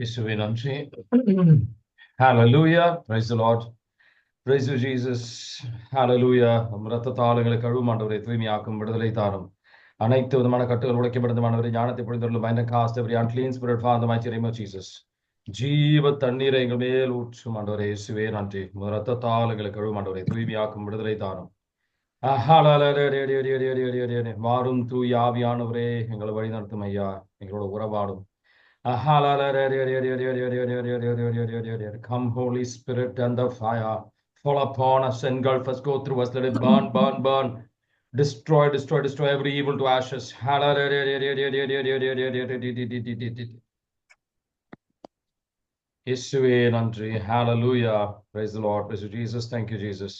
இயேசுவே நன்றி. Hallelujah. Praise the Lord. Praise you, Jesus. Hallelujah. இரத்தத்தால் எங்களை கழுவும் ஆண்டவரை, தூய்மையாக்கும், விடுதலை தாரும். அனைத்து விதமான கட்டுகள் உடைக்கப்பட்டதுமானவரை, ஞானத்தை பொழிந்தருளும். Bind and cast every unclean spirit, Father, in the mighty name of Jesus. ஜீவ தண்ணீரை எங்கள் மேல் ஊற்றும் ஆண்டவரே, இயேசுவே நன்றி. இரத்தத்தால் எங்களை கழுவும் ஆண்டவரை, தூய்மையாக்கும், விடுதலை தாரும். மாறும் தூய் ஆவியானவரே, எங்களை வழி நடத்தும் ஐயா, எங்களோட உறவாடும். Come, Holy Spirit, and the fire fall upon us, engulf us, go through us, let it burn, burn, burn. Destroy, destroy, destroy every evil to ashes. இயேசுவே நன்றி. Hallelujah. Praise the Lord. Praise you, Jesus. Thank you, Jesus.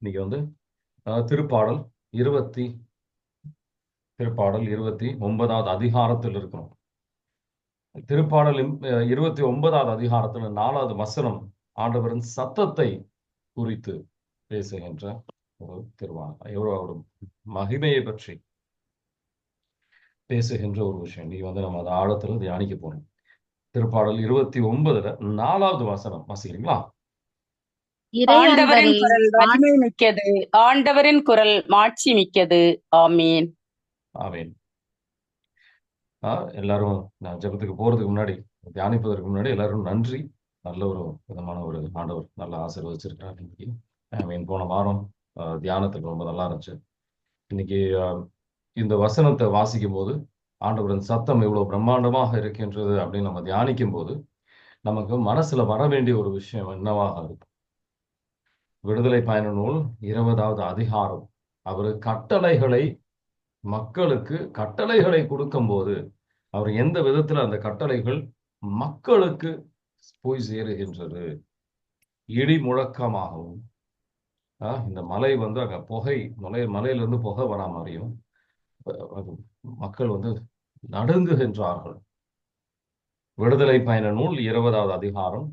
இன்னைக்கு வந்து திருப்பாடல் 29வது அதிகாரத்தில் இருக்கிறோம். திருப்பாடல் 29வது அதிகாரத்தில் 4வது வசனம் ஆண்டவரின் சத்தத்தை குறித்து பேசுகின்ற ஒரு திருவாளர், எவ்வளவு மகிமையை பற்றி பேசுகின்ற ஒரு விஷயம். நீ வந்து நம்ம அதை ஆழத்துல தியானிக்க போறோம். திருப்பாடல் 29ல 4வது வசனம் வாசிக்கிறீங்களா? ஆண்டவரின் குரல் வலிமை மிக்கது, ஆண்டவரின் குரல் மாட்சி மிக்கது. ஆமீன். ஆமீன். எல்லாரும் நான் ஜெபத்துக்கு போறதுக்கு முன்னாடி, தியானிப்பதற்கு முன்னாடி எல்லாரும் நன்றி. நல்ல ஒரு விதமான ஒரு ஆண்டவர் நல்ல ஆசீர்வதிச்சிருக்கிறார் இன்னைக்கு. ஆமீன். போன வாரம் தியானத்துக்கு ரொம்ப நல்லா இருந்துச்சு. இன்னைக்கு இந்த வசனத்தை வாசிக்கும் போது ஆண்டவரின் சத்தம் எவ்வளவு பிரம்மாண்டமாக இருக்கின்றது அப்படின்னு நம்ம தியானிக்கும் போது நமக்கு மனசுல வர வேண்டிய ஒரு விஷயம் என்னவாக இருக்கும்? விடுதலை பயண நூல் 20வது அதிகாரம். அவர் கட்டளைகளை மக்களுக்கு கட்டளைகளை கொடுக்கும் போது அவர் எந்த விதத்துல அந்த கட்டளைகள் மக்களுக்கு போய் சேருகின்றது. இடி முழக்கமாகவும் இந்த மலை வந்து அங்க புகை மலையிலிருந்து புகை வரா மாதிரியும் மக்கள் வந்து நடுங்குகின்றார்கள். விடுதலை பயண நூல் 20வது அதிகாரம்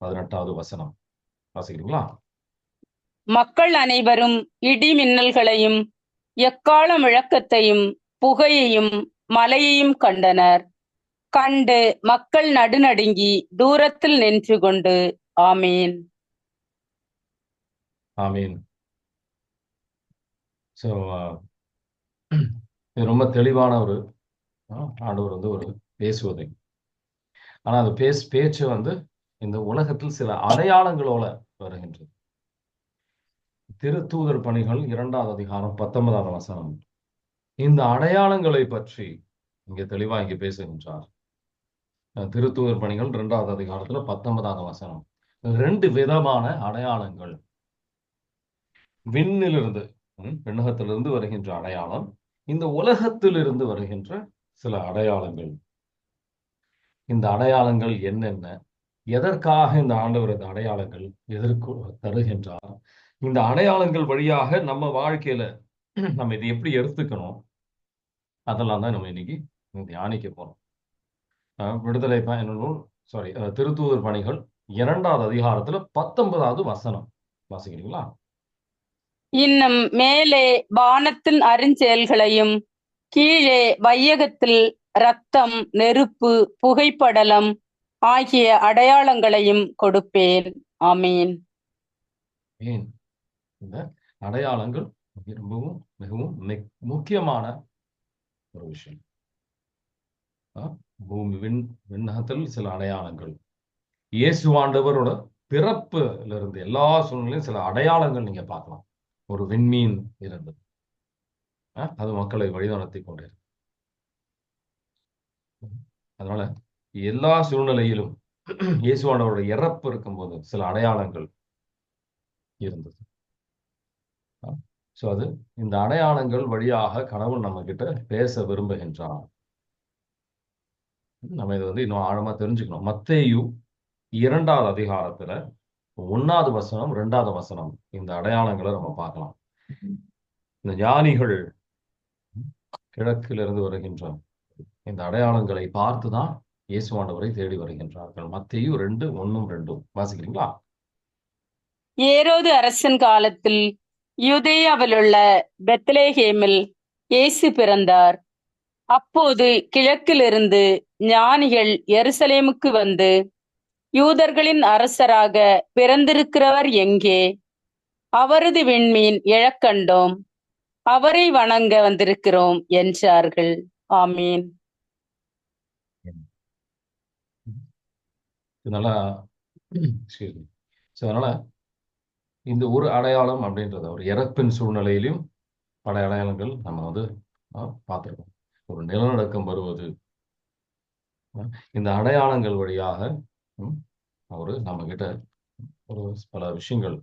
18வது வசனம் வாசிக்கிறீங்களா? மக்கள் அனைவரும் இடி மின்னல்களையும் எக்கால முழக்கத்தையும் புகையையும் மலையையும் கண்டனர். கண்டு மக்கள் நடுநடுங்கி தூரத்தில் நின்று கொண்டு ஆமீன். ஆமீன். ஸோ இது ரொம்ப தெளிவான ஒரு ஆண்டவர் வந்து ஒரு பேசுவதை, ஆனா அந்த பேச்சு வந்து இந்த உலகத்தில் சில அடையாளங்களோட வருகின்றது. திருத்தூதர் பணிகள் 2வது அதிகாரம் 19வது வசனம் இந்த அடையாளங்களை பற்றி இங்க தெளிவா இங்க பேசுகின்றார். திருத்தூதர் பணிகள் 2வது அதிகாரத்துல 19வது வசனம் 2 விதமான அடையாளங்கள். விண்ணிலிருந்து விண்ணகத்திலிருந்து வருகின்ற அடையாளம், இந்த உலகத்திலிருந்து வருகின்ற சில அடையாளங்கள். இந்த அடையாளங்கள் என்னென்ன, எதற்காக இந்த ஆண்டவர் இந்த அடையாளங்கள் எதற்கு தருகின்றார், இந்த அடையாளங்கள் வழியாக நம்ம வாழ்க்கையில நம்ம இதை எப்படி எடுத்துக்கணும், அதெல்லாம் தான் நம்ம இன்னைக்கு தியானிக்க போறோம். விடுதலை பயண நூல் திருத்தூதர் பணிகள் 2வது அதிகாரத்துல 19வது வசனம் வாசிக்கிறீங்களா? இன்னும் மேலே வானத்தின் அருஞ்செயல்களையும் கீழே வையகத்தில் இரத்தம், நெருப்பு, புகைப்படலம் ஆகிய அடையாளங்களையும் கொடுப்பேன். ஆமீன். இந்த அடையாளங்கள் ரொம்பவும் மிகவும் முக்கியமான ஒரு விஷயம். பூமி விண்ணகத்தில் சில அடையாளங்கள், இயேசு ஆண்டவரோட பிறப்புல இருந்து எல்லா சூழ்நிலையும் சில அடையாளங்கள் நீங்க பார்க்கலாம். ஒரு விண்மீன் இருந்தது, அது மக்களை வழிநடத்தி கொண்டிருந்தது. அதனால எல்லா சூழ்நிலையிலும் இயேசு ஆண்டவரோட இறப்பு இருக்கும்போது சில அடையாளங்கள் இருந்தது. அது இந்த அடையாளங்கள் வழியாக கடவுள் நம்ம கிட்ட பேச விரும்புகின்றார். நம்ம இதை வந்து இன்னும் ஆழமா தெரிஞ்சுக்கணும். மத்தேயு 2வது அதிகாரத்துல 1வது வசனம் 2வது வசனம் இந்த அடையாளங்களை நம்ம பார்க்கலாம். இந்த ஞானிகள் கிழக்கிலிருந்து வருகின்ற இந்த அடையாளங்களை பார்த்துதான் இயேசுவாண்டவரை தேடி வருகின்றார்கள். மத்தேயு 2:1-2 வாசிக்கிறீங்களா? ஏரோது அரசன் காலத்தில் யூதேயாவிலுள்ள பெத்லேஹேமில் இயேசு பிறந்தார். அப்போது கிழக்கிலிருந்து ஞானிகள் எருசலேமுக்கு வந்து, யூதர்களின் அரசராக பிறந்திருக்கிறவர் எங்கே? அவரது விண்மீன் எழக் கண்டோம், அவரை வணங்க வந்திருக்கிறோம் என்றார்கள். ஆமீன். இதனால excuse me. So, அதனால இந்த ஒரு அடையாளம் அப்படின்றத ஒரு இறப்பின் சூழ்நிலையிலும் பல அடையாளங்கள் நம்ம வந்து பார்த்துருக்கோம். ஒரு நிலநடுக்கம் வருவது, இந்த அடையாளங்கள் வழியாக அவரு நம்ம கிட்ட ஒரு பல விஷயங்கள்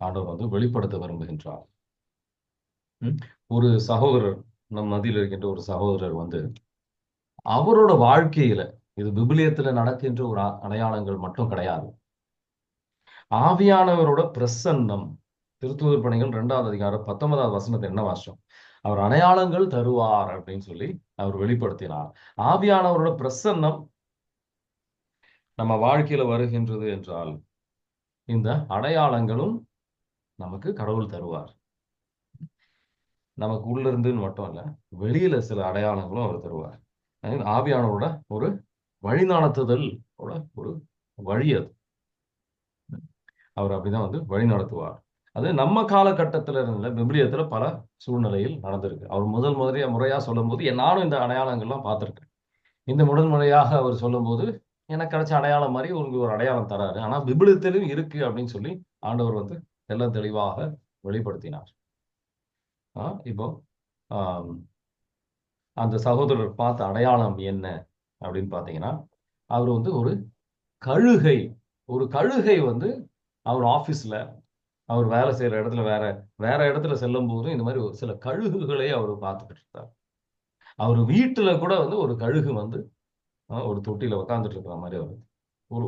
ஆண்டவர் வந்து வெளிப்படுத்த விரும்புகின்றார். ஒரு சகோதரர், நம் மத்தியில் இருக்கின்ற ஒரு சகோதரர் வந்து அவரோட வாழ்க்கையில, இது விபிலியத்துல நடக்கின்ற ஒரு அடையாளங்கள் மட்டும் கிடையாது, ஆவியானவரோட பிரசன்னம். திருத்தூதர் பணிகள் 2வது அதிகாரம் 19வது வசனத்தை என்ன வாசிச்சோம்? அவர் அடையாளங்கள் தருவார் அப்படின்னு சொல்லி அவர் வெளிப்படுத்தினார். ஆவியானவரோட பிரசன்னம் நம்ம வாழ்க்கையில வருகின்றது என்றால் இந்த அடையாளங்களும் நமக்கு கடவுள் தருவார். நமக்கு உள்ள இருந்துன்னு மட்டும் இல்ல, வெளியில சில அடையாளங்களும் அவர் தருவார். ஆவியானவரோட ஒரு வழிநடத்துதல் ஒரு வழி. அது அவர் அப்படிதான் வந்து வழி நடத்துவார். அது நம்ம காலகட்டத்துல இருந்த விபிலியத்துல பல சூழ்நிலையில் நடந்திருக்கு. அவர் முதல் முறையா சொல்லும் போது நானும் இந்த அடையாளங்கள்லாம் பார்த்திருக்கேன். இந்த முதல் முறையாக அவர் சொல்லும் போது எனக்கு கிடைச்ச அடையாளம் மாதிரி உங்களுக்கு ஒரு அடையாளம் தராரு. ஆனா விபிலியத்திலும் இருக்கு அப்படின்னு சொல்லி ஆண்டவர் வந்து எல்லாம் தெளிவாக வெளிப்படுத்தினார். இப்போ அந்த சகோதரர் பார்த்த அடையாளம் என்ன அப்படின்னு பாத்தீங்கன்னா, அவர் வந்து ஒரு கழுகை வந்து அவர் ஆபீஸ்ல, அவர் வேலை செய்யற இடத்துல, வேற இடத்துல செல்லும் போதும் இந்த மாதிரி சில கழுகுகளை அவர் பார்த்துக்கிட்டு இருந்தார். அவர் வீட்டுல கூட வந்து ஒரு கழுகு வந்து ஒரு தொட்டியில உட்கார்ந்துட்டு இருக்கிற மாதிரி அவர் ஒரு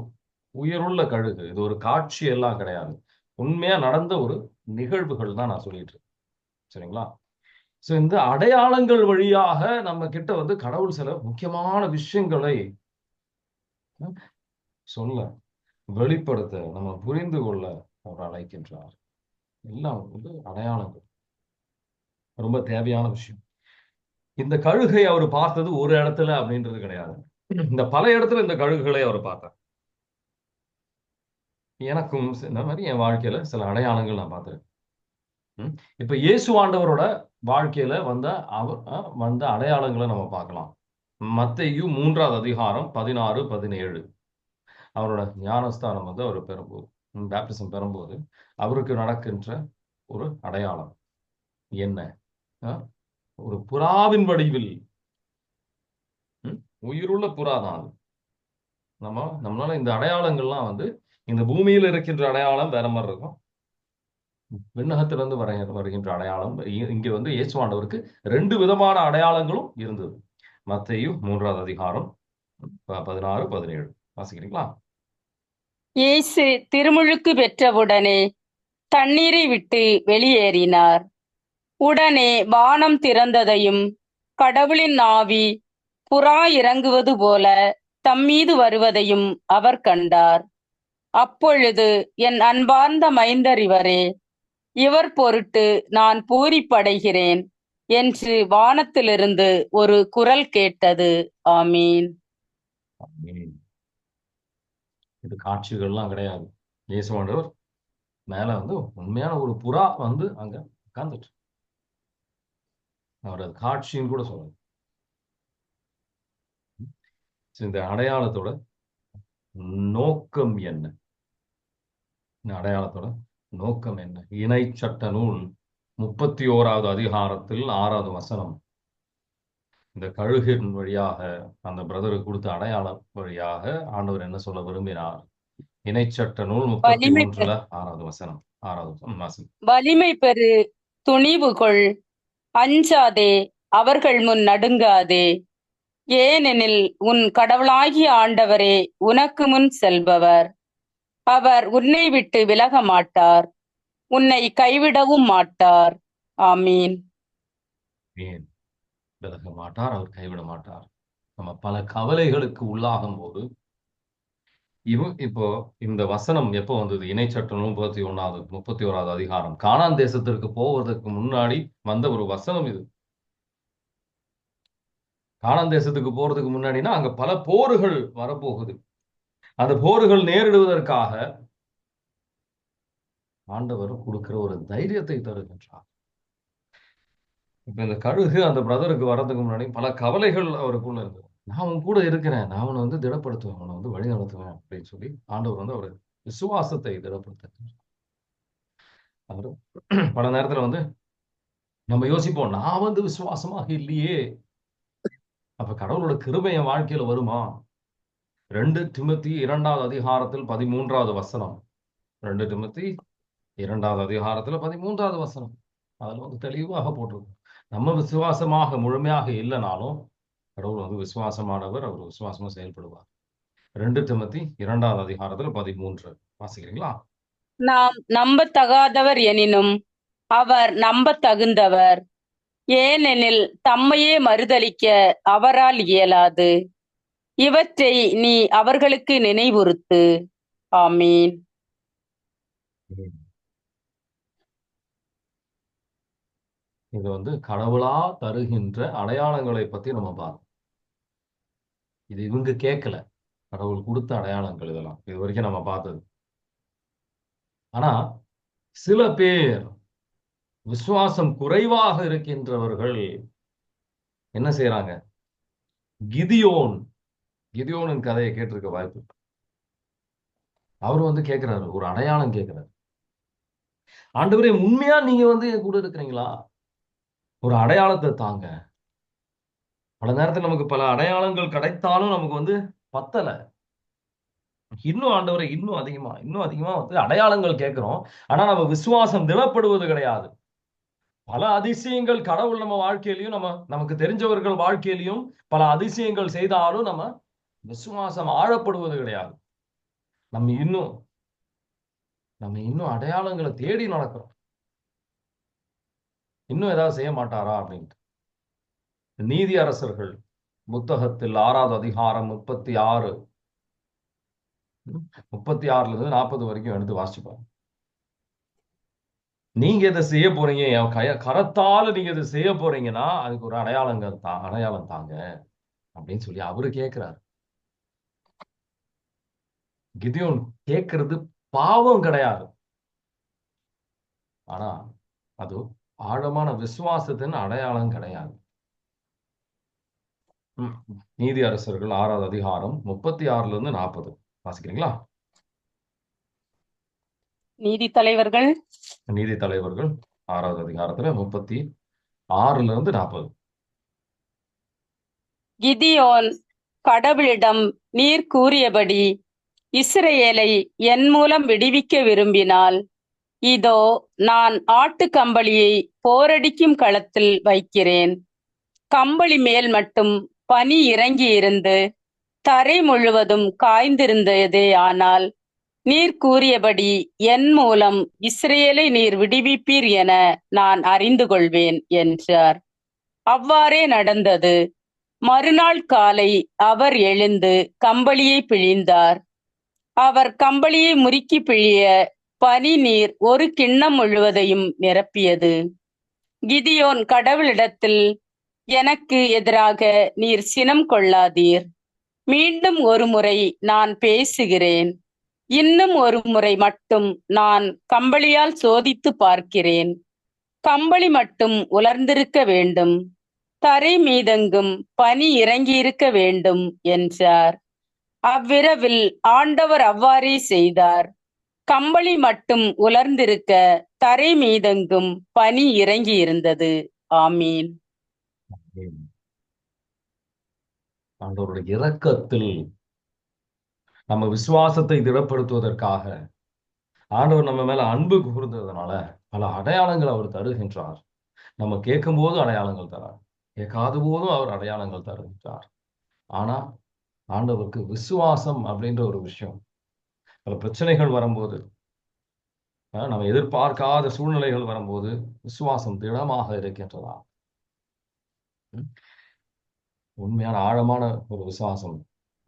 உயிருள்ள கழுகு. இது ஒரு காட்சி எல்லாம் கிடையாது, உண்மையா நடந்த ஒரு நிகழ்வுகள் தான் நான் சொல்லிட்டு இருக்கேன். சரிங்களா? சோ இந்த அடையாளங்கள் வழியாக நம்ம கிட்ட வந்து கடவுள் சில முக்கியமான விஷயங்களை சொல்ல, வெளிப்படுத்த, நம்ம புரிந்து கொள்ள அவர் அழைக்கின்றார். எல்லாம் வந்து அடையாளங்கள் ரொம்ப தேவையான விஷயம். இந்த கழுகை அவர் பார்த்தது ஒரு இடத்துல அப்படின்றது கிடையாது, இந்த பல இடத்துல இந்த கழுகுகளை அவர் பார்த்தார். எனக்கும் இந்த மாதிரி என் வாழ்க்கையில சில அடையாளங்கள் நான் பார்த்திருக்கேன். இப்ப இயேசு ஆண்டவரோட வாழ்க்கையில வந்த அடையாளங்களை நம்ம பார்க்கலாம். மத்தேயு 3வது அதிகாரம் 16, 17. அவரோட ஞானஸ்தானம் வந்து அவர் பெறும்போது, பேப்டிசம் பெறும்போது அவருக்கு நடக்கின்ற ஒரு அடையாளம் என்ன? ஒரு புறாவின் வடிவில், உயிருள்ள புறா தான். நம்மளால இந்த அடையாளங்கள்லாம் வந்து இந்த பூமியில் இருக்கின்ற அடையாளம் வேற மாதிரி இருக்கும், விண்ணகத்திலிருந்து வருகின்ற அடையாளம். இங்க வந்து இயேசு ஆண்டவருக்கு 2 விதமான அடையாளங்களும் இருந்தது. மத்தேயு 3வது அதிகாரம் 16, 17 வாசிக்கிறீங்களா? இயேசு திருமுழுக்கு பெற்றவுடனே தண்ணீரை விட்டு வெளியேறினார். உடனே வானம் திறந்ததையும் கடவுளின் ஆவி புறா இறங்குவது போல தம்மீது வருவதையும் அவர் கண்டார். அப்பொழுது, என் அன்பார்ந்த மைந்தர் இவரே, இவர் பொருட்டு நான் பூரிப்படைகிறேன் என்று வானத்திலிருந்து ஒரு குரல் கேட்டது. ஆமீன். இது காட்சிகள்லாம் கிடையாது. இயேசு ஆண்டவர் மேல வந்து உண்மையான ஒரு புறா வந்து அங்க உட்கார்ந்துட்டு, அவர் அது காட்சின்னு கூட சொல்லணும். இந்த அடையாளத்தோட நோக்கம் என்ன? இந்த அடையாளத்தோட நோக்கம் என்ன? இணை சட்ட நூல் 31வது அதிகாரத்தில் 6வது வசனம். இந்த கழுகின் வழியாக அந்த பிரதருக்கு கொடுத்த அடையாளம் வழியாக ஆண்டவர் என்ன சொல்ல விரும்பினார்? இணைச்சட்ட நூல் 31ல 6வது வசனம். 6வது வசனம். வலிமை பெறு, துணிவு கொள், அஞ்சாதே, அவர்கள் முன் நடுங்காதே, ஏனெனில் உன் கடவுளாகிய ஆண்டவரே உனக்கு முன் செல்பவர். அவர் உன்னை விட்டு விலக மாட்டார், உன்னை கைவிடவும் மாட்டார். ஆமீன். ஏன் விலக மாட்டார்? அவர் கைவிட மாட்டார். நம்ம பல கவலைகளுக்கு உள்ளாகும் போது இப்போ இந்த வசனம் எப்போ வந்தது? இணைச்சட்டம் 31வது அதிகாரம். கானான் தேசத்திற்கு போவதற்கு முன்னாடி வந்த ஒரு வசனம் இது. கானான் தேசத்துக்கு போறதுக்கு முன்னாடினா அங்க பல போர்கள் வரப்போகுது. அந்த போர்கள் நேரிடுவதற்காக ஆண்டவர் கொடுக்கிற ஒரு தைரியத்தை தருகின்றார். இப்ப இந்த கழுகு அந்த பிரதருக்கு வர்றதுக்கு முன்னாடி பல கவலைகள் அவருக்குள்ள இருந்தது. நான் உன் கூட இருக்கிறேன். நான் அவனை திடப்படுத்துவேன். அவனை வழி நடத்துவேன் அப்படின்னு சொல்லி ஆண்டவர் அவர் விசுவாசத்தை திடப்படுத்த. அவர் பல நேரத்துல நம்ம யோசிப்போம், நான் விசுவாசமாக இல்லையே, அப்ப கடவுளோட கிருபை என் வாழ்க்கையில வருமா? 2 திமோத்தி 2வது அதிகாரத்தில் 13வது வசனம். 2 திமோத்தி 2வது அதிகாரத்துல 13வது வசனம். அதுல தெளிவாக போட்டிருக்கும். நம்ம விசுவாசமாக முழுமையாக இல்லைனாலும் கடவுள் விசுவாசமானவர். அவர் விசுவாசமா செயல்படுவார். 2 திமோத்தி 2வது அதிகாரத்துல 13 வாசிக்கிறீங்களா? நாம் நம்பத்தகாதவர் எனினும் அவர் நம்பத் தகுந்தவர், ஏனெனில் தம்மையே மறுதலிக்க அவரால் இயலாது. இவற்றை நீ அவர்களுக்கு நினைவுறுத்து. ஆமீன். இது கடவுளா தருகின்ற அடையாளங்களை பத்தி நம்ம பார்ப்போம். இது இவங்க கேட்கல, கடவுள் கொடுத்த அடையாளங்கள் இதெல்லாம் இது வரைக்கும் நம்ம பார்த்தது. ஆனா சில பேர் விசுவாசம் குறைவாக இருக்கின்றவர்கள் என்ன செய்யறாங்க? கிதியோனின் கதையை கேட்டிருக்க வாய்ப்பு. அவர் கேட்கிறாரு, ஒரு அடையாளம் கேட்கிறாரு. ஆண்டவரே, உண்மையா நீங்க என் கூட இருக்கிறீங்களா? ஒரு அடையாளத்தை தாங்க. பல நேரத்தில் நமக்கு பல அடையாளங்கள் கிடைத்தாலும் நமக்கு பத்தல. இன்னும் ஆண்டவரை இன்னும் அதிகமா அடையாளங்கள் கேட்கிறோம். ஆனா நம்ம விசுவாசம் திடப்படுவது கிடையாது. பல அதிசயங்கள் கடவுள் நம்ம வாழ்க்கையிலையும் நமக்கு தெரிஞ்சவர்கள் வாழ்க்கையிலையும் பல அதிசயங்கள் செய்தாலும் நம்ம விசுவாசம் ஆழப்படுவது கிடையாது. நம்ம இன்னும் அடையாளங்களை தேடி நடக்கிறோம். இன்னும் ஏதாவது செய்ய மாட்டாரா அப்படின்ட்டு. நீதி அரசர்கள் புத்தகத்தில் 6வது அதிகாரம் 36 இருந்து 40 வரைக்கும் எடுத்து வாசிப்பாங்க. நீங்க இதை செய்ய போறீங்க, என் கரத்தால நீங்க இதை செய்ய போறீங்கன்னா அதுக்கு ஒரு அடையாளம் தாங்க அப்படின்னு சொல்லி அவரு கேட்கிறாரு. கிதியோன் கேட்கறது பாவம் கிடையாது. ஆனா அது ஆழமான விசுவாசத்தின் அடையாளம் கிடையாது. நீதி அரசர்கள் 6வது அதிகாரம் 36 இருந்து 40 வாசிக்கிறீங்களா? நீதி தலைவர்கள் 6வது அதிகாரத்துல 36 இருந்து 40. கிதியோன் கடவுளிடம், நீர் கூறியபடி இஸ்ரவேலை என் மூலம் விடுவிக்க விரும்பினால், இதோ நான் ஆட்டுக்கம்பளியை போரடிக்கும் களத்தில் வைக்கிறேன். கம்பளி மேல் மட்டும் பனி இறங்கி இருந்து தரை முழுவதும் காய்ந்திருந்ததே. ஆனால் நீர் கூறியபடி என் மூலம் இஸ்ரவேலை நீர் விடுவிப்பீர் என நான் அறிந்து கொள்வேன் என்றார். அவ்வாறே நடந்தது. மறுநாள் காலை அவர் எழுந்து கம்பளியை பிழிந்தார். அவர் கம்பளியை முறுக்கி பிழிய பனி நீர் ஒரு கிண்ணம் முழுவதையும் நிரப்பியது. கிதியோன் கடவுளிடத்தில், எனக்கு எதிராக நீர் சினம் கொள்ளாதீர். மீண்டும் ஒரு முறை நான் பேசுகிறேன். இன்னும் ஒரு முறை மட்டும் நான் கம்பளியால் சோதித்து பார்க்கிறேன். கம்பளி மட்டும் உலர்ந்திருக்க வேண்டும், தரை மீதெங்கும் பனி இறங்கியிருக்க வேண்டும் என்றார். அவ்விரவில் ஆண்டவர் அவ்வாறே செய்தார். கம்பளி மட்டும் உலர்ந்திருக்க, தரை மீதெங்கும் பனி இறங்கி இருந்தது. ஆமீன். ஆண்டவருடைய இரக்கத்தில் நம்ம விசுவாசத்தை திடப்படுத்துவதற்காக ஆண்டவர் நம்ம மேல அன்பு கூர்ந்ததுனால பல அடையாளங்கள் அவர் தருகின்றார். நம்ம கேட்கும் போது அடையாளங்கள் தரார், கேட்காத போதும் அவர் அடையாளங்கள் தருகின்றார். ஆனா ஆண்டவருக்கு விசுவாசம் அப்படின்ற ஒரு விஷயம், பல பிரச்சனைகள் வரும்போது, நம்ம எதிர்பார்க்காத சூழ்நிலைகள் வரும்போது விசுவாசம் திடமாக இருக்கின்றதா? உண்மையான ஆழமான ஒரு விசுவாசம்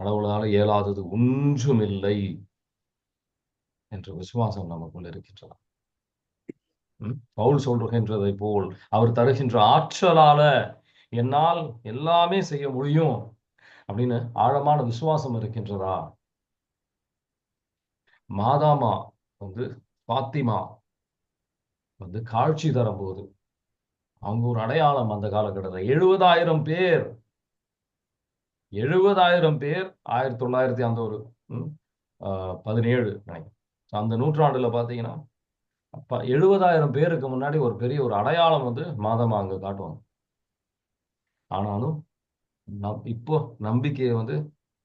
கடவுளால் இயலாதது ஒன்றும் இல்லை என்ற விசுவாசம் நமக்குள் இருக்கின்றதா? பவுல் சொல்கின்றதை போல் அவர் தருகின்ற ஆற்றலால என்னால் எல்லாமே செய்ய முடியும் அப்படின்னு ஆழமான விசுவாசம் இருக்கின்றதா? மாதாமா பாத்திமா காட்சி தரும்போது அவங்க ஒரு அடையாளம். அந்த காலகட்டத்தில் 70,000 பேர் 1900 அந்த ஒரு 17 நினைக்கிறேன். அந்த நூற்றாண்டுல பாத்தீங்கன்னா 70,000 பேருக்கு முன்னாடி ஒரு பெரிய ஒரு அடையாளம் மாதமா அங்க காட்டுவாங்க. ஆனாலும் இப்போ நம்பிக்கையை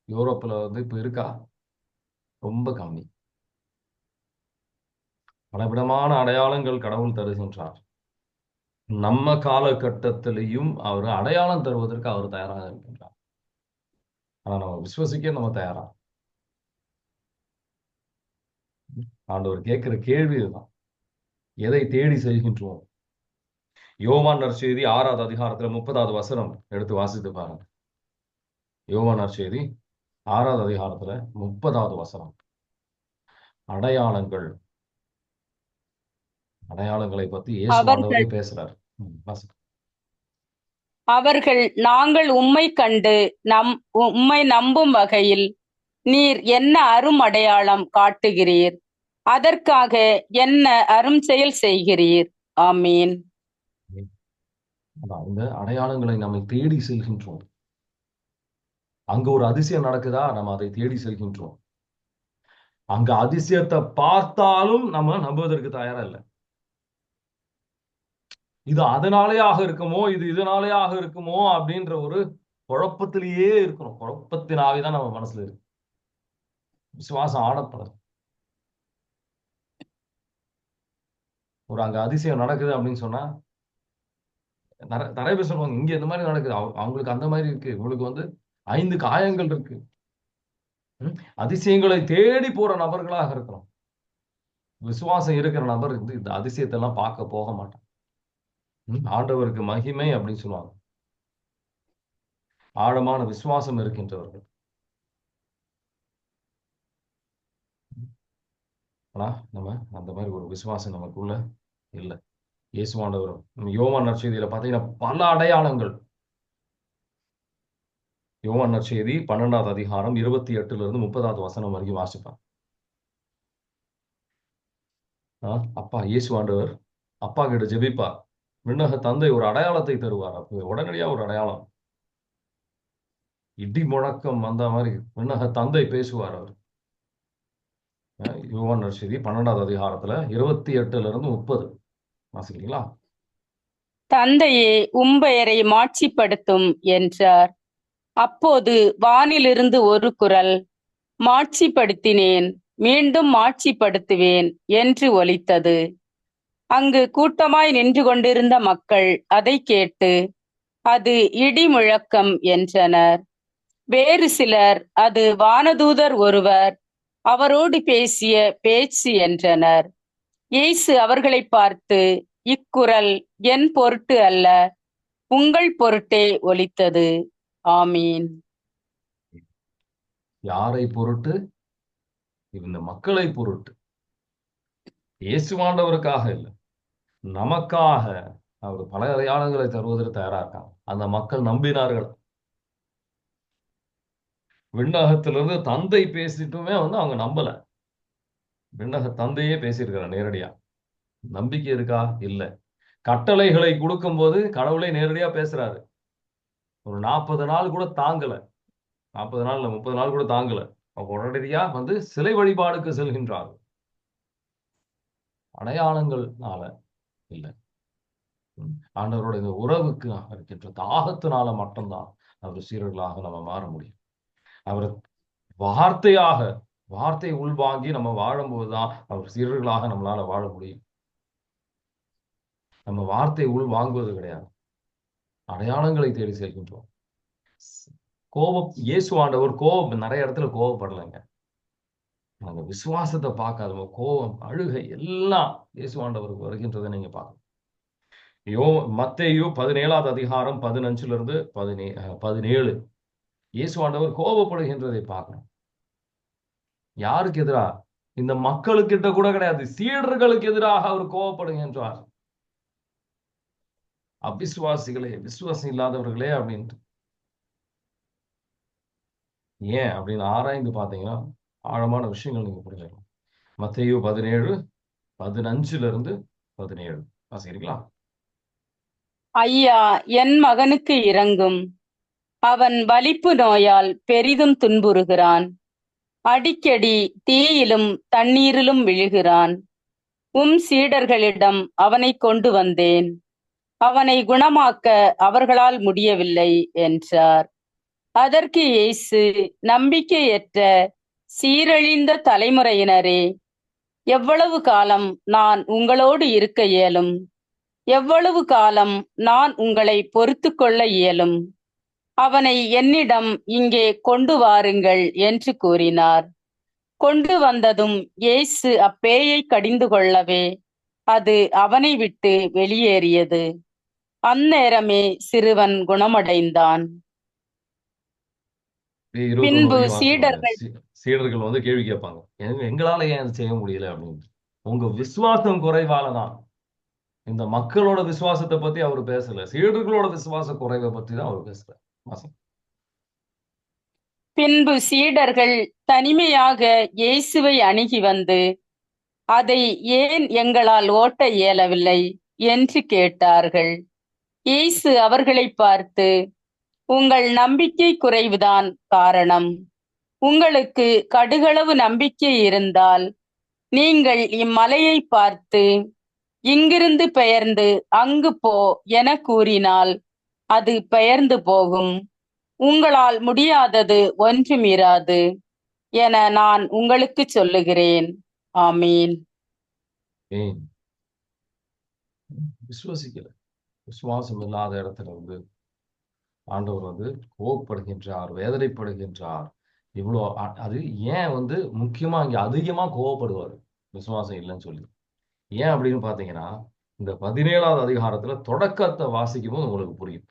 யூரோப்ல இப்ப இருக்கா? ரொம்ப கம்மி. பலவிதமான அடையாளங்கள் கடவுள் தருகின்றார். நம்ம காலகட்டத்திலையும் அவர் அடையாளம் தருவதற்கு அவர் தயாராக இருக்கின்றார். ஆனா நம்ம விசுவசிக்க நம்ம தயாரா? ஆண்டவர் கேட்கிற கேள்வி இதுதான். எதை தேடி செல்கின்றோம்? யோவான் நற்செய்தி 6வது அதிகாரத்துல 30வது வசனம் எடுத்து வாசித்து பாருங்க. யோவான் நற்செய்தி 6வது அதிகாரத்துல 30வது வசனம். அடையாளங்களை பத்தி இயேசு ஆண்டவரே பேசுறார். அவர்கள் நாங்கள் உம்மை கண்டு உம்மை நம்பும் வகையில் நீர் என்ன அரும் அடையாளம் காட்டுகிறீர்? அதற்காக என்ன அரும் செயல் செய்கிறீர்? ஆமீன். இந்த அடையாளங்களை நம்மை தேடி செல்கின்றோம். அங்க ஒரு அதிசயம் நடக்குதா, நம்ம அதை தேடி செல்கின்றோம். அங்க அதிசயத்தை பார்த்தாலும் நம்ம நம்புவதற்கு தயாரா இல்லை. இது அதனாலேயாக இருக்குமோ, இது இதனாலேயாக இருக்குமோ அப்படின்ற ஒரு குழப்பத்திலேயே இருக்கணும். குழப்பத்தின் ஆவிதான் நம்ம மனசுல இருக்கு. விசுவாசம் ஆடப்படாது. ஒரு அங்க அதிசயம் நடக்குது அப்படின்னு சொன்னா நிறைய பேர் சொல்லுவாங்க, இங்க இந்த மாதிரி நடக்குது, அவங்களுக்கு அந்த மாதிரி இருக்கு, இவங்களுக்கு 5 காயங்கள் இருக்கு. அதிசயங்களை தேடி போற நபர்களாக இருக்கிறோம். விசுவாசம் இருக்கிற நபர் இந்த அதிசயத்தை எல்லாம் பார்க்க போக மாட்டான். ஆண்டவருக்கு மகிமை அப்படின்னு சொல்லுவாங்க. ஆழமான விசுவாசம் இருக்கின்றவர்கள். ஆனா நம்ம அந்த மாதிரி ஒரு விசுவாசம் நமக்குள்ள இல்லை. இயேசுவாண்டவர் யோவான் நற்செய்தியில பாத்தீங்கன்னா பல அடையாளங்கள். யோவான் நற்செய்தி 12வது அதிகாரம் 28ல இருந்து 30வது வசனம் வரைக்கும் வாசிப்பான். அப்பா இயேசுவாண்டவர் அப்பா கிட்ட ஜெபிப்பார். விண்ணக தந்தை ஒரு அடையாளத்தை தருவார். அப்ப உடனடியா ஒரு அடையாளம், இடி முழக்கம் வந்த மாதிரி விண்ணக தந்தை பேசுவார். அவர் யோவான் நற்செய்தி 12வது அதிகாரத்துல 28ல இருந்து 30 வாசிக்கிறீங்களா? தந்தையே உம்பெயரை மாட்சிப்படுத்தும் என்றார். அப்போது வானிலிருந்து ஒரு குரல், மாட்சிப்படுத்தினேன், மீண்டும் மாட்சிப்படுத்துவேன் என்று ஒலித்தது. அங்கு கூட்டமாய் நின்று கொண்டிருந்த மக்கள் அதை கேட்டு அது இடி முழக்கம் என்றனர். வேறு சிலர் அது வானதூதர் ஒருவர் அவரோடு பேசிய பேச்சு என்றனர். இயேசு அவர்களை பார்த்து, இக்குரல் என் பொருட்டு அல்ல, உங்கள் பொருட்டே ஒலித்தது. ஆமீன். யாரை பொருட்டு? இந்த மக்களை பொருட்டு. இயேசுவாண்டவருக்காக இல்லை, நமக்காக அவர் பல அடையாளங்களை தருவதற்கு தயாரா இருக்காங்க. அந்த மக்கள் நம்பினார்கள். விண்ணகத்திலிருந்து தந்தை பேசிட்டுமே அவங்க நம்பல. விண்ணக தந்தையே பேசியிருக்கிறார் நேரடியா. நம்பிக்கை இருக்கா? இல்ல. கட்டளைகளை கொடுக்கும் போது கடவுளை நேரடியா பேசுறாரு. ஒரு 40 நாள் கூட தாங்கல. 40 நாள் 30 நாள் கூட தாங்கல. உடனடியா சிலை வழிபாடுக்கு செல்கின்றார். அடையாளங்கள்னால இல்லை, ஆண்டவரோட இந்த உறவுக்கு இருக்கின்ற தாகத்தினால மட்டும்தான் அவர் சீரர்களாக நம்ம மாற முடியும். அவர் வார்த்தை உள்வாங்கி நம்ம வாழும்போதுதான் அவர் சீரர்களாக நம்மளால வாழ முடியும். நம்ம வார்த்தை உள் வாங்குவது கிடையாது, அடையாளங்களை தேடி செல்கின்றோம். கோபம், இயேசு ஆண்டவர் கோபம் நிறைய இடத்துல கோபப்படலைங்க. நாங்க விசுவாசத்தை பார்க்காத கோபம், அழுகை எல்லாம் இயேசு ஆண்டவருக்கு வருகின்றதை நீங்க பார்க்கணும். மத்தேயு 17வது அதிகாரம் 15ல இருந்து 17. இயேசு ஆண்டவர் கோபப்படுகின்றதை பார்க்கிறோம். யாருக்கு எதிரா? இந்த மக்களுக்கிட்ட கூட கிடையாது, சீடர்களுக்கு எதிராக அவர் கோபப்படுகின்றார். அவிசுவாசிகளே, விசுவாசம் இல்லாதவர்களே அப்படின்ட்டு. ஏன் அப்படின்னு ஆராய்ந்து பார்த்தீங்கன்னா ஆழமான விஷயங்கள் நீங்க புரிஞ்சுக்கலாம். மத்தேயு 17:15-17 வாசிக்கிறீங்களா? ஐயா, என் மகனுக்கு இரங்கும். அவன் வலிப்பு நோயால் பெரிதும் துன்புறுகிறான். அடிக்கடி தீயிலும் தண்ணீரிலும் விழுகிறான். சீடர்களிடம் அவனை கொண்டு வந்தேன். அவனை குணமாக்க அவர்களால் முடியவில்லை என்றார். அதற்கு இயேசு, நம்பிக்கையற்ற சீரழிந்த தலைமுறையினரே, எவ்வளவு காலம் நான் உங்களோடு இருக்க இயலும்? எவ்வளவு காலம் நான் உங்களை பொறுத்து கொள்ள இயலும்? அவனை என்னிடம் இங்கே கொண்டு வாருங்கள் என்று கூறினார். கொண்டு வந்ததும் இயேசு அப்பேயை கடிந்து கொள்ளவே அது அவனை விட்டு வெளியேறியது. அந்நேரமே சிறுவன் குணமடைந்தான். பின்பு சீடர்கள் சீடர்கள் வந்து கேள்வி கேட்பாங்க, எங்களால ஏன் செய்ய முடியல அப்படின்னு. உங்க விசுவாசம் குறைவாலதான். இந்த மக்களோட விசுவாசத்தை பத்தி அவர் பேசல, சீடர்களோட விசுவாச குறைவை பத்தி தான் அவர் பேசுறார். பின்பு சீடர்கள் தனிமையாக இயேசுவை அணுகி வந்து, அதை ஏன் எங்களால் ஓட்ட இயலவில்லை என்று கேட்டார்கள். இயேசு அவர்களை பார்த்து, உங்கள் நம்பிக்கை குறைவுதான் காரணம். உங்களுக்கு கடுகளவு நம்பிக்கை இருந்தால் நீங்கள் இம்மலையை பார்த்து, இங்கிருந்து பெயர்ந்து அங்கு போ என கூறினால் அது பெயர்ந்து போகும். உங்களால் முடியாதது ஒன்றும் இராது என நான் உங்களுக்கு சொல்லுகிறேன். ஆமீன். விசுவாசிக்கல, விசுவாசம் இல்லாத இடத்துல வந்து ஆண்டவர் வந்து கோவப்படுகின்றார், வேதனைப்படுகின்றார். இவ்வளோ அது ஏன் வந்து முக்கியமா இங்க அதிகமா கோவப்படுவார் விசுவாசம் இல்லைன்னு சொல்லி. ஏன் அப்படின்னு பாத்தீங்கன்னா, இந்த 17வது அதிகாரத்துல தொடக்கத்தை வாசிக்கும் போது உங்களுக்கு புரியும்.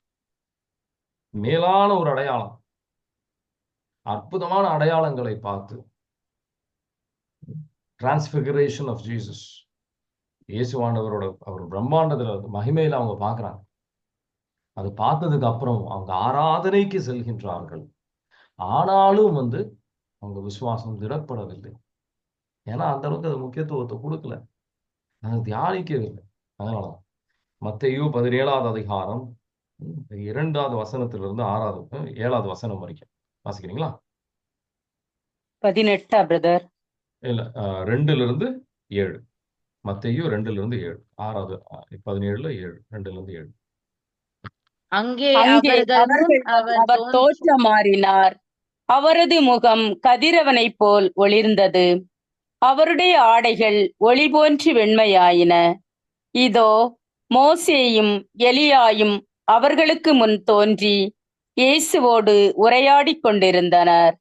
மேலான ஒரு அடையாளம், அற்புதமான அடையாளங்களை பார்த்து, டிரான்ஸ்பிகரேஷன் ஆஃப் ஜீசஸ், இயேசுவாண்டவரோட அவர் பிரம்மாண்டத்துல மகிமையில அவங்க பார்க்கறாங்க. அது பார்த்ததுக்கு அப்புறம் அவங்க ஆராதனைக்கு செல்கின்றார்கள். ஆனாலும் வந்து அவங்க விசுவாசம் திடப்படவில்லை. ஏன்னா அந்த அளவுக்கு அது முக்கியத்துவத்தை கொடுக்கல, அதை தியானிக்கவில்லை. அதனாலதான் மத்தேயு 17வது அதிகாரம் 2வது வசனத்திலிருந்து 7வது வசனம் வரைக்கும் வாசிக்கிறீங்களா? 18 பிரதர். இல்ல, 2-7. மத்தேயு 2-7, 6வது 17-7, 2-7. அங்கே அவர் தோற்றமாறினார். அவரது முகம் கதிரவனைப் போல் ஒளிர்ந்தது. அவருடைய ஆடைகள் ஒளி போன்று வெண்மையாயின. இதோ மோசேயும் எலியாயும் அவர்களுக்கு முன் தோன்றி இயேசுவோடு உரையாடிக் கொண்டிருந்தனர்.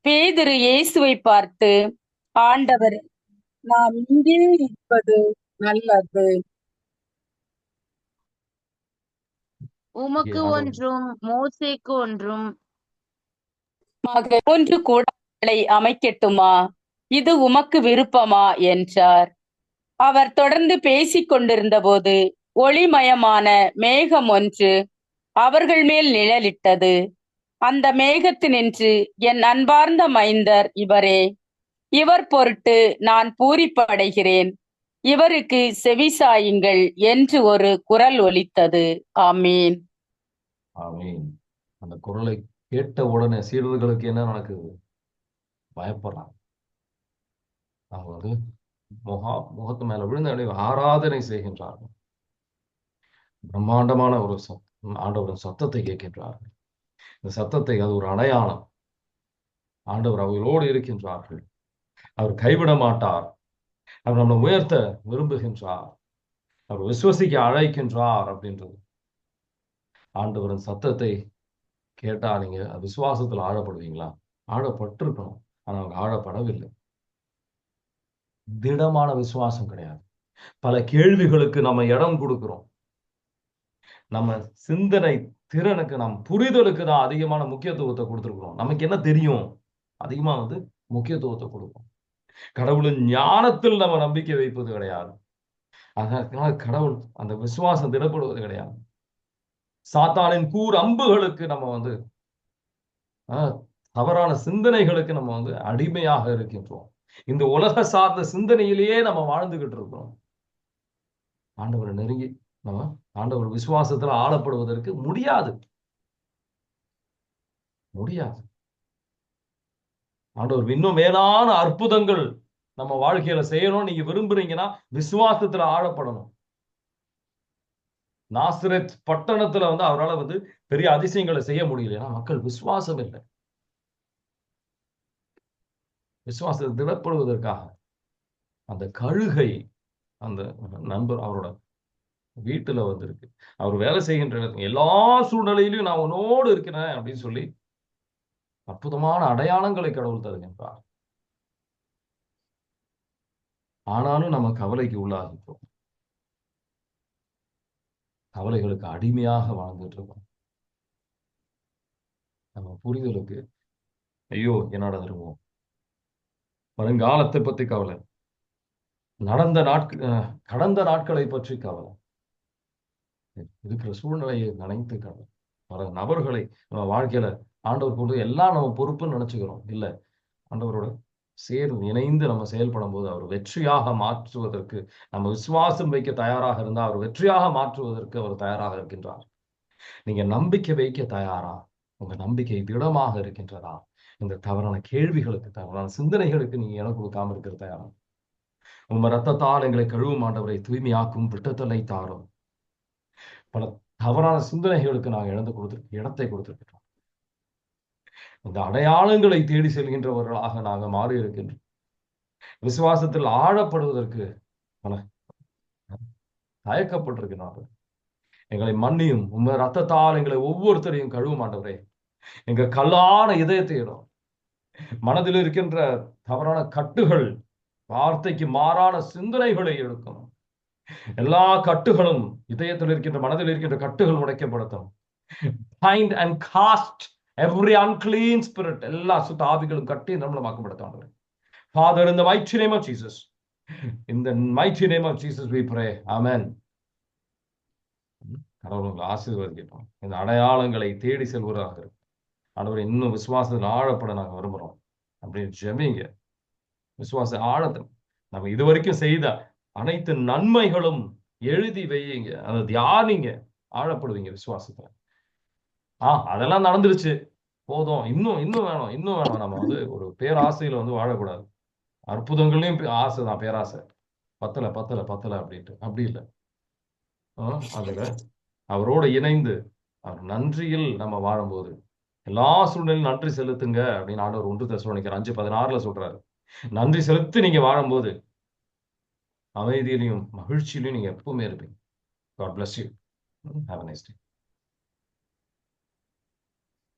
பேதுரு இயேசுவை பார்த்து, ஆண்டவர், நாம் இங்கே இருப்பது நல்லது. உமக்கு ஒன்றும் மோசேக்கு ஒன்றும் 3 கூடாரங்களை அமைக்கட்டுமா? இது உமக்கு விருப்பமா என்றார். அவர் தொடர்ந்து பேசிக் கொண்டிருந்த போது ஒளிமயமான மேகம் ஒன்று அவர்கள் மேல் நிழலிட்டது. அந்த மேகத்தினின்று, என் அன்பார்ந்த மைந்தர் இவரே, இவர் பொருட்டு நான் பூரிப்படைகிறேன், இவருக்கு செவிசாயுங்கள் என்று ஒரு குரல் ஒலித்தது. ஆமீன். ஆமீன். அந்த குரலை கேட்ட உடனே சீடர்களுக்கு என்ன நடக்குது? பயப்படுறாங்க. அவங்க வந்து முகத்து மேல விழுந்து ஆராதனை செய்கின்றார்கள். பிரம்மாண்டமான ஒரு ஆண்டவரின் சத்தத்தை கேட்கின்றார்கள். இந்த சத்தத்தை, அது ஒரு அடையாளம். ஆண்டவர் அவர்களோடு இருக்கின்றார்கள், அவர் கைவிட மாட்டார், அவர் நம்மை உயர்த்த விரும்புகின்றார், அவர் விசுவசிக்க அழைக்கின்றார் அப்படின்றது. ஆண்டவரின் சத்தத்தை கேட்டா நீங்க விசுவாசத்துல ஆழப்படுவீங்களா? ஆழப்பட்டிருக்கணும். ஆனா அவங்க ஆழப்படவில்லை. திடமான விசுவாசம் கிடையாது. பல கேள்விகளுக்கு நம்ம இடம் கொடுக்கிறோம். நம்ம சிந்தனை திறனுக்கு, நாம் புரிதலுக்கு தான் அதிகமான முக்கியத்துவத்தை கொடுத்துருக்கிறோம். நமக்கு என்ன தெரியும், அதிகமா முக்கியத்துவத்தை கொடுக்கும். கடவுளின் ஞானத்தில் நம்ம நம்பிக்கை வைப்பது கிடையாது. அதனால கடவுள் அந்த விசுவாசம் திடப்படுவது கிடையாது. சாத்தானின் கூர் அம்புகளுக்கு நம்ம தவறான சிந்தனைகளுக்கு நம்ம அடிமையாக இருக்கின்றோம். இந்த உலக சார்ந்த சிந்தனையிலேயே நம்ம வாழ்ந்துகிட்டு இருக்கிறோம். ஆண்டவரை நெருங்கி நம்ம ஆண்டவர் விசுவாசத்துல ஆளப்படுவதற்கு முடியாது. ஆண்டவர் இன்னும் மேலான அற்புதங்கள் நம்ம வாழ்க்கையில செய்யணும் நீங்க விரும்புறீங்கன்னா விசுவாசத்துல ஆழப்படணும். நாசரேத் பட்டணத்துல அவரால் பெரிய அதிசயங்களை செய்ய முடியல. ஏன்னா மக்கள் விசுவாசம் இல்லை. விசுவாசத்தை திடப்படுவதற்காக அந்த கழுகை அந்த நண்பர் அவரோட வீட்டுல இருக்கு. அவர் வேலை செய்கின்ற எல்லா சூழ்நிலையிலும் நான் உன்னோடு இருக்கிறேன் அப்படின்னு சொல்லி அற்புதமான அடையாளங்களை கடவுள் தருகின்றார். ஆனாலும் நம்ம கவலைக்கு உள்ளாகிட்டோம். கவலைகளுக்கு அடிமையாக வாழ்ந்துட்டு இருக்கோம். நம்ம புரிதலுக்கு ஐயோ என்னோட தருவோம், வருங்காலத்தை பத்தி கவலை, கடந்த நாட்களை பற்றி கவலை, இருக்கிற சூழ்நிலையை நினைத்து கவலை, பல நபர்களை நம்ம வாழ்க்கையில ஆண்டவர் கொண்டு எல்லாம் நம்ம பொறுப்புன்னு நினைச்சுக்கிறோம். இல்ல, ஆண்டவரோட சேர்ந்து இணைந்து நம்ம செயல்படும் போது அவர் வெற்றியாக மாற்றுவதற்கு, நம்ம விசுவாசம் வைக்க தயாராக இருந்தால் அவர் வெற்றியாக மாற்றுவதற்கு அவர் தயாராக இருக்கின்றார். நீங்க நம்பிக்கை வைக்க தயாரா? உங்க நம்பிக்கை திடமாக இருக்கின்றதா? இந்த தவறான கேள்விகளுக்கு, தவறான சிந்தனைகளுக்கு நீங்க இடம் கொடுக்காம இருக்கிற தயாரா? உங்க ரத்தத்தால் எங்களை கழுவும் ஆண்டவரை, தூய்மையாக்கும் விட்டத்தலை தாரும். பல தவறான சிந்தனைகளுக்கு நாங்கள் இடத்தை கொடுத்திருக்கிறோம். இந்த அடையாளங்களை தேடி செல்கின்றவர்களாக நாங்கள் மாறி இருக்கின்றோம். விசுவாசத்தில் ஆழப்படுவதற்கு பல தயக்கப்பட்டிருக்கிறார்கள். எங்களை மன்னியும், உங்க ரத்தத்தால் எங்களை ஒவ்வொருத்தரையும் கழுவும் ஆண்டவரே. எங்க கல்லான இதயத்தையிடும், மனதில் இருக்கின்ற தவறான கட்டுகள், வார்த்தைக்கு மாறான சிந்தனைகளை எடுக்கணும். எல்லா கட்டுகளும், இதயத்தில் இருக்கின்ற மனதில் இருக்கின்ற கட்டுகள் உடைக்கப்படுத்தும். Bind and cast every unclean spirit, எல்லா சுத்த ஆவிகளும் கட்டி நம்மளமாக்கப்படுத்தும். Father, in the mighty name of Jesus, in the mighty name of Jesus we pray. Amen. கடவுள் உங்களை ஆசீர்வதிக்கட்டும். இந்த அடையாளங்களை தேடி செல்வதாக இருக்கு. ஆண்டவர் இன்னும் விசுவாசத்தில் ஆழப்பட நாங்கள் விரும்புகிறோம் அப்படின்னு ஜெபிங்க. விசுவாச ஆழத்தை நம்ம இதுவரைக்கும் செய்த அனைத்து நன்மைகளும் எழுதி வையுங்க, அதை தியானிங்க, ஆழப்படுவீங்க விசுவாசத்துல. அதெல்லாம் நடந்துருச்சு, போதும், இன்னும் வேணும், நம்ம ஒரு பேராசையில வாழக்கூடாது. அற்புதங்களையும் ஆசைதான், பேராசை. பத்தல அப்படின்ட்டு அப்படி இல்லை. அதுல அவரோட இணைந்து அவர் நன்றியில் நம்ம வாழும்போது எல்லா சூழ்நிலையும் நன்றி செலுத்துங்க அப்படின்னு ஆண்டவர் 1 தெசலோனிக்கர் 5:16 சொல்றாரு. நன்றி செலுத்தி நீங்க வாழும்போது அமைதியிலையும் மகிழ்ச்சியிலையும் நீங்க எப்பவுமே இருப்பீங்க. God bless you. Have a nice day.